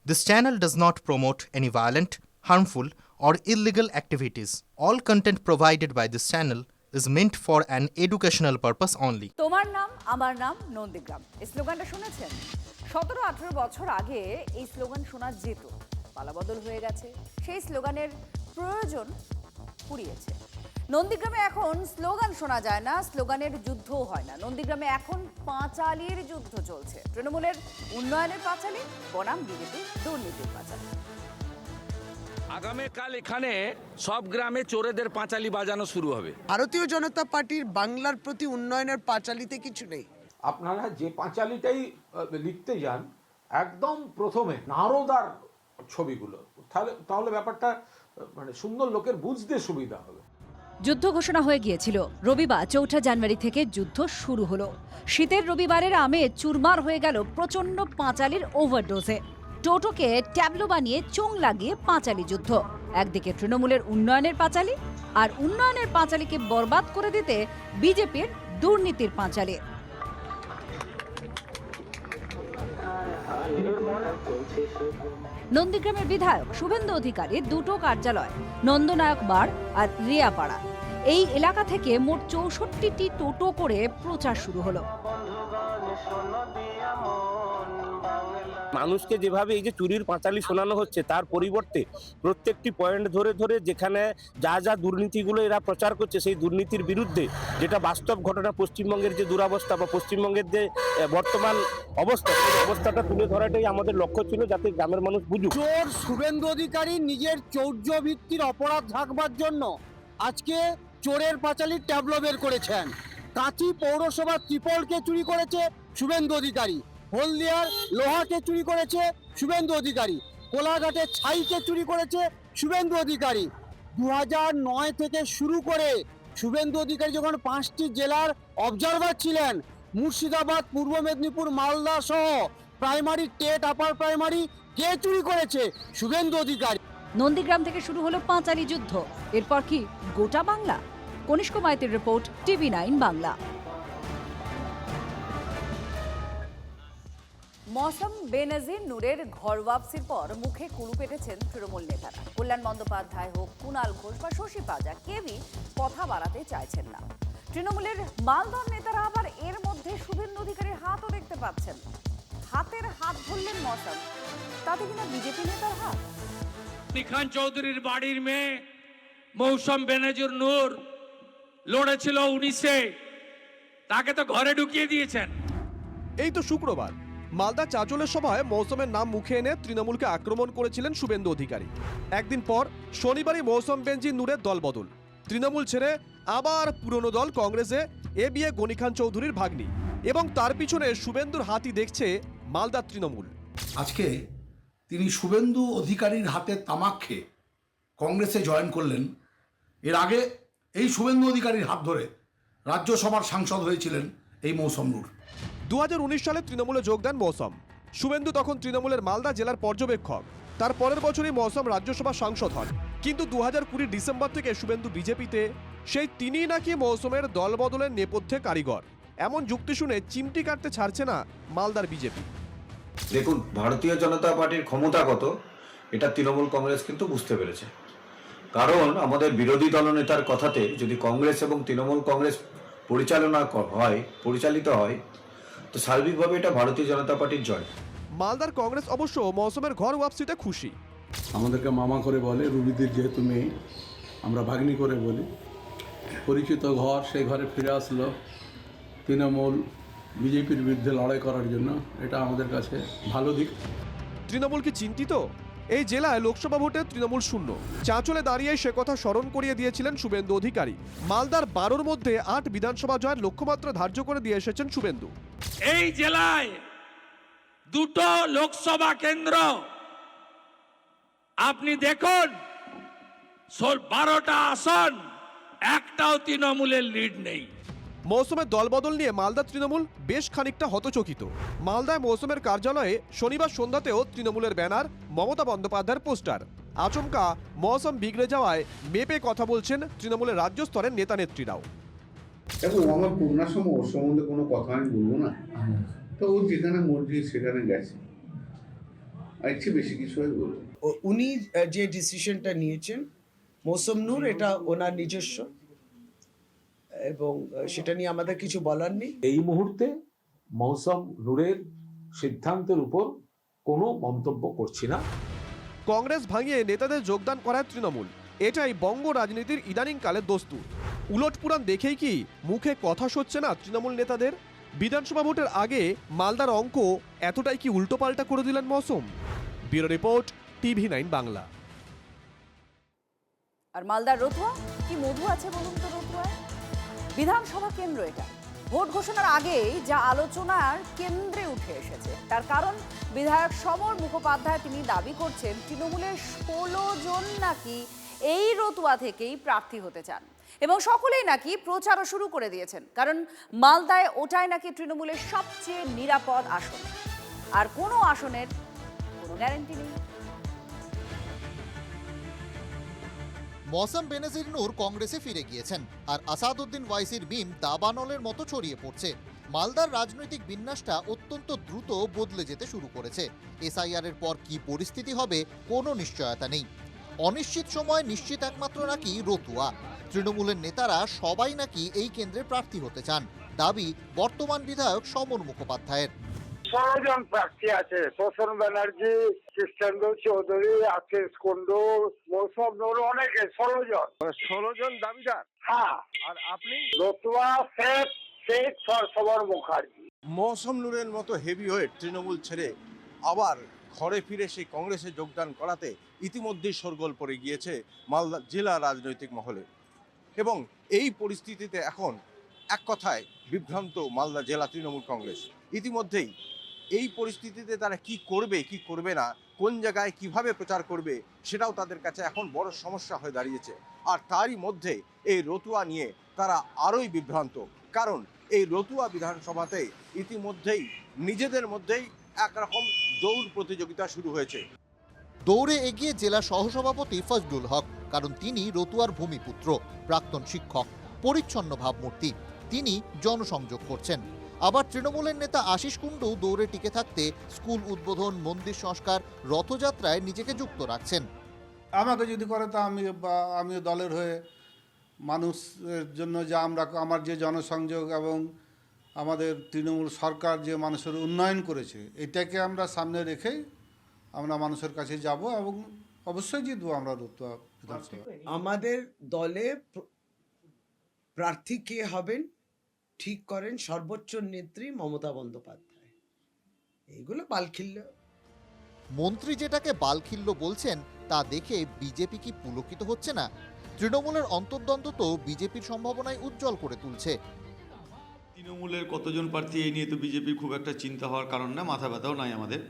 This channel does not promote any violent, harmful, or illegal activities. All content provided by this channel is meant for an educational purpose only. তোমার নাম আমার নাম নন্দীগ্রাম এই স্লোগানটা শুনেছেন 17-18 বছর আগে এই স্লোগান শোনা যেত পালাবদল হয়ে গেছে সেই স্লোগানের প্রয়োজন ফুরিয়েছে নন্দীগ্রামে এখন স্লোগান শোনা যায় না স্লোগানের যুদ্ধও হয় না নন্দীগ্রামে এখন পাঁচালীর যুদ্ধ চলছে তৃণমূলের উন্নয়নের পাঁচালী বনাম বিজেপির দুর্নীতির পাঁচালী আগামীকাল এখানে সব গ্রামে চোরেদের পাঁচালি বাজানো শুরু হবে। ভারতীয় জনতা পার্টির বাংলার প্রতি উন্নয়নের পাঁচালিতে কিছু নেই। আপনারা যে পাঁচালিটাই লিখতে যান একদম প্রথমে নারদার ছবিগুলো তাহলে ব্যাপারটা মানে সুন্দর লোকের বুঝতে সুবিধা হবে। যুদ্ধ ঘোষণা হয়ে গিয়েছিল রবিবার 4 জানুয়ারি থেকে যুদ্ধ শুরু হলো শীতের রবিবারের আমেজ চুরমার হয়ে গেল প্রচন্ড পাঁচালির ওভারডোজে টোটোকে ট্যাবলো বানিয়ে চোং লাগিয়ে পাঁচালী যুদ্ধ একদিকে তৃণমূলের উন্নয়নের পাঁচালী আর উন্নয়নের পাঁচালীকে বরবাদ করে দিতে বিজেপির দুর্নীতির পাঁচালী নন্দীগ্রামের বিধায়ক শুভেন্দু অধিকারীর দুটো কার্যালয় নন্দনায়ক বার আর রিয়াপাড়া এই এলাকা থেকে মোট 64টি টোটো করে প্রচার শুরু হলো মানুষকে যেভাবে এই যে চুরির পাঁচালি শোনানো হচ্ছে তার পরিবর্তে প্রত্যেকটি পয়েন্ট ধরে ধরে যেখানে যা যা দুর্নীতিগুলো এরা প্রচার করছে সেই দুর্নীতির বিরুদ্ধে যেটা বাস্তব ঘটনা পশ্চিমবঙ্গের যে দুরবস্থা বা পশ্চিমবঙ্গের যে বর্তমান অবস্থা সেই অবস্থাটা তুলে ধরাটাই আমাদের লক্ষ্য ছিল যাতে গ্রামের মানুষ বুঝুক। চোর শুভেন্দু অধিকারী নিজের চৌর্য ভিত্তির অপরাধ ঢাকবার জন্য আজকে চোরের পাঁচালির ট্যাবলো বের করেছেন। কাঁচি পৌরসভা ত্রিপলকে চুরি করেছে শুভেন্দু অধিকারী, হলদিয়ার লোহাকে চুরি করেছে শুভেন্দু অধিকারী, কোলাঘাটে ছাইকে চুরি করেছে শুভেন্দু অধিকারী। 2009 থেকে শুরু করে শুভেন্দু অধিকারী যখন 5টি জেলার অবজারভার ছিলেন মুর্শিদাবাদ, পূর্ব মেদিনীপুর, মালদা সহ প্রাইমারি টেট আপার প্রাইমারি কে চুরি করেছে শুভেন্দু অধিকারী। নন্দীগ্রাম থেকে শুরু হলো পাঁচালী যুদ্ধ এরপর কি গোটা বাংলা কনিষ্ক মাইতির রিপোর্ট TV9 বাংলা। মৌসম বেনজির নূরের ঘর ওয়াপসির পর মুখে কুলু পেটেছেন তৃণমূল নেতারা কল্যাণ বন্দ্যোপাধ্যায় হোক কুণাল ঘোষ বা শশী পাজা কেউই কথা বাড়াতে চাইছেন না তৃণমূলের মালদহ নেতারা আবার এর মধ্যে শুভেন্দু অধিকারীর হাতও দেখতে পাচ্ছেন হাতের হাত ধরলেন মৌসম তাতে কিনা বিজেপি নেতার হাত খান চৌধুরীর বাড়ির মেয়ে মৌসম বেনজির নূর লড়েছিল 19-এ তাকে তো ঘরে ঢুকিয়ে দিয়েছেন। এই তো শুক্রবার মালদা চাঁচলের সভায় মৌসুমের নাম মুখে এনে তৃণমূলকে আক্রমণ করেছিলেন শুভেন্দু অধিকারী। একদিন পর শনিবারই মৌসম বেনজির নূরের দলবদল তৃণমূল ছেড়ে আবার পুরনো দল কংগ্রেসে বিএ গনি খান চৌধুরীর ভাগ্নি এবং তার পিছনে শুভেন্দুর হাতই দেখছে মালদা তৃণমূল। আজকে তিনি শুভেন্দু অধিকারীর হাতে তামাক খেয়ে কংগ্রেসে জয়েন করলেন। এর আগে এই শুভেন্দু অধিকারীর হাত ধরে রাজ্যসভার সাংসদ হয়েছিলেন এই মৌসম নূর। 2019 সালে তৃণমূলে যোগ দেন মৌসম। শুভেন্দু তখন তৃণমূলের মালদা জেলার পর্যবেক্ষক। তার পরের বছরই মৌসম রাজ্যসভা সাংসদ হন। কিন্তু 2020 ডিসেম্বর থেকে শুভেন্দু বিজেপিতে সেই তিনিই নাকি মৌসুমের দলবদলের নেপথ্যে কারিগর এমন যুক্তি শুনে চিমটি কাটতে ছাড়ছে না মালদার বিজেপি। দেখুন, ভারতীয় জনতা পার্টির ক্ষমতা কত এটা তৃণমূল কংগ্রেস কিন্তু বুঝতে পেরেছে। কারণ আমাদের বিরোধী দলনেতার কথাতে যদি কংগ্রেস এবং তৃণমূল কংগ্রেস পরিচালিত হয় তো স্বাভাবিকভাবে এটা ভারতীয় জনতা পার্টির জয়। মালদার কংগ্রেস অবশ্য মৌসুমের ঘর ওয়াপসিতে খুশি। আমাদেরকে মামা করে বলে, রুবিদির যেহেতু মেয়ে আমরা ভাগ্নি করে বলি। পরিচিত ঘর, সেই ঘরে ফিরে আসলো তৃণমূল বিজেপির বিরুদ্ধে লড়াই করার জন্য, এটা আমাদের কাছে ভালো দিক। তৃণমূল কি চিন্তিত? এই জেলায় লোকসভা ভোটে তৃণমূল শূন্য। চাঁচলে দাঁড়িয়ে সে কথা স্মরণ করিয়ে দিয়েছিলেন শুভেন্দু অধিকারী। মালদার 12-র মধ্যে 8 বিধানসভা জয়ের লক্ষ্যমাত্রা ধার্য করে দিয়ে এসেছেন শুভেন্দু। এই জেলায় 2টো লোকসভা কেন্দ্র আপনি দেখুন, 12টা আসন একটাও তৃণমূলের লিড নেই। মৌসুমের দলবদল নিয়ে মালদা তৃণমূল বেশ খানিকটা হতচকিত। মালদায় মৌসুমের কার্যালয়ে শনিবার সন্ধ্যাতেও তৃণমূলের ব্যানার, মমতা বন্দ্যোপাধ্যায়ের পোস্টার। আচমকা মৌসুম বিগড়ে যাওয়ায় মেপে কথা বলছেন তৃণমূলের রাজ্য স্তরের নেতা নেত্রীরাও। দেখো, আমার করোনা সময় ওর সম্বন্ধে কোনো কথা আমি বলবো না, তো ও যেখানে মর্জি সেখানে গেছে। আর একটু বেশি কিছু হয় বলুন। উনি যে ডিসিশনটা নিয়েছেন মৌসুম নূর, এটা ওনার নিজস্ব, এবং সেটা নিয়ে আমাদের কিছু বলার নেই। এই মুহূর্তে মৌসুম নূরের সিদ্ধান্তের উপর কোনো মন্তব্য করছি না। কংগ্রেস ভাঙিয়ে নেতাদের যোগদান করায় তৃণমূল, এটাই বঙ্গ রাজনীতির ইদানিংকালের দস্তুর। উলটপুরাণ দেখেই কি মুখে কথা সচ্ছে না তৃণমূল নেতাদের? বিধানসভা ভোটের আগে মালদার অঙ্ক এতটাই কি উল্টোপাল্টা করে দিলেন মৌসুম? Bureau report, TV9 Bangla. আর মালদার রতুয়া কি মধু আছে বলুন তো রতুয়ায়? বিধানসভা কেন্দ্র এটা। ভোট ঘোষণার আগেই যা আলোচনার কেন্দ্রে উঠে এসেছে, তার কারণ বিধায়ক সমর মুখোপাধ্যায় তিনি দাবি করছেন তৃণমূলের 16 জন নাকি এই রতুয়া থেকেই প্রার্থী হতে চান, এবং সকলেই নাকি প্রচারও শুরু করে দিয়েছেন, কারণ মালদায় ওটাই নাকি তৃণমূলের সবচেয়ে নিরাপদ আসন, আর কোনো আসনের কোনো গ্যারান্টি নেই। মৌসম বেনজির নূর কংগ্রেসে ফিরে গিয়েছেন, আর আসাদউদ্দিন ওয়াইসির বিম দাবানলের মতো ছড়িয়ে পড়ছে। মালদার রাজনৈতিক বিন্যাসটা অত্যন্ত দ্রুত বদলে যেতে শুরু করেছে। এসআইআর এর পর কি পরিস্থিতি হবে কোনো নিশ্চয়তা নেই। অনিশ্চিত সময় নিশ্চিত একমাত্র নাকি রতুয়া। তৃণমূলের নেতারা সবাই নাকি এই কেন্দ্রে প্রার্থী হতে চান, দাবি বর্তমান বিধায়ক সমর মুখোপাধ্যায়ের। 16 জন প্রার্থী আছে, শোষণ ব্যানার্জি, কৃষ্ণেন্দু চৌধুরী, আশিস কুন্ডু, মৌসুম নূর, অনেকে 16 জন। 16 জন দাবিদার। হ্যাঁ, আর আপনি? রতুয়া শেখ সমর মুখার্জি। মৌসুম নূরের মতো হেভিওয়েট তৃণমূল ছেড়ে আবার ঘরে ফিরে সেই কংগ্রেসে যোগদান করাতে ইতিমধ্যেই শোরগোল পড়ে গিয়েছে মালদা জেলা রাজনৈতিক মহলে, এবং এই পরিস্থিতিতে এখন এক কথায় বিভ্রান্ত মালদা জেলা তৃণমূল কংগ্রেস। ইতিমধ্যেই এই পরিস্থিতিতে তারা কি করবে কি করবে না, কোন জায়গায় কিভাবে প্রচার করবে, সেটাও তাদের কাছে এখন বড় সমস্যা হয়ে দাঁড়িয়েছে। আর তারই মধ্যে এই রতুয়া নিয়ে তারা আরোই বিভ্রান্ত, কারণ এই রতুয়া বিধানসভাতে ইতিমধ্যেই নিজেদের মধ্যেই একরকম দৌড় প্রতিযোগিতা শুরু হয়েছে। দৌড়ে এগিয়ে জেলা সহসভাপতি ফজলুল হক, কারণ তিনি রতুয়ার ভূমিপুত্র, প্রাক্তন শিক্ষক, পরিচ্ছন্ন ভাবমূর্তি। তিনি জনসংযোগ করছেন। আবার তৃণমূলের নেতা আশিস কুন্ডু দৌড়ে টিকে থাকতে স্কুল উদ্বোধন, মন্দির সংস্কার, রথযাত্রায় নিজেকে যুক্ত রাখছেন। আমাকে যদি করে তা আমিও দলের হয়ে মানুষের জন্য যে আমার যে জনসংযোগ এবং আমাদের তৃণমূল সরকার যে মানুষের উন্নয়ন করেছে, এটাকে আমরা সামনে রেখেই আমরা মানুষের কাছে যাব, এবং অবশ্যই জিতবো আমরা রতুয়া বিধানসভা। আমাদের দলে প্রার্থী কে হবেন ঠিক করেন সর্বোচ্চ নেত্রী মমতা বন্দ্যোপাধ্যায়। এইগুলো বালখিল্য। মন্ত্রী যেটাকে বালখিল্য বলছেন তা দেখে বিজেপি কি পুলকিত হচ্ছে না? তৃণমূলের অন্তর্দ্বন্দ্ব তো বিজেপির সম্ভাবনায় উজ্জ্বল করে তুলছে। তৃণমূলের কতজন প্রার্থী এই নিয়ে তো বিজেপির খুব একটা চিন্তা হওয়ার কারণ না, মাথা ব্যথাও নাই আমাদের।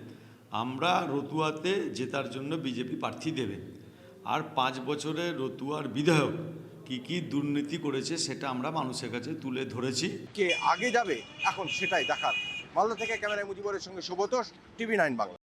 আমরা রতুয়াতে জেতার জন্য বিজেপি প্রার্থী দেবে, আর 5 বছরে রতুয়ার বিধায়ক কি দুর্নীতি করেছে সেটা আমরা মানুষের কাছে তুলে ধরেছি। কে আগে যাবে এখন সেটাই দেখার। মালদা থেকে ক্যামেরায় মুজিবরের সঙ্গে সুব্রত, TV9 বাংলা।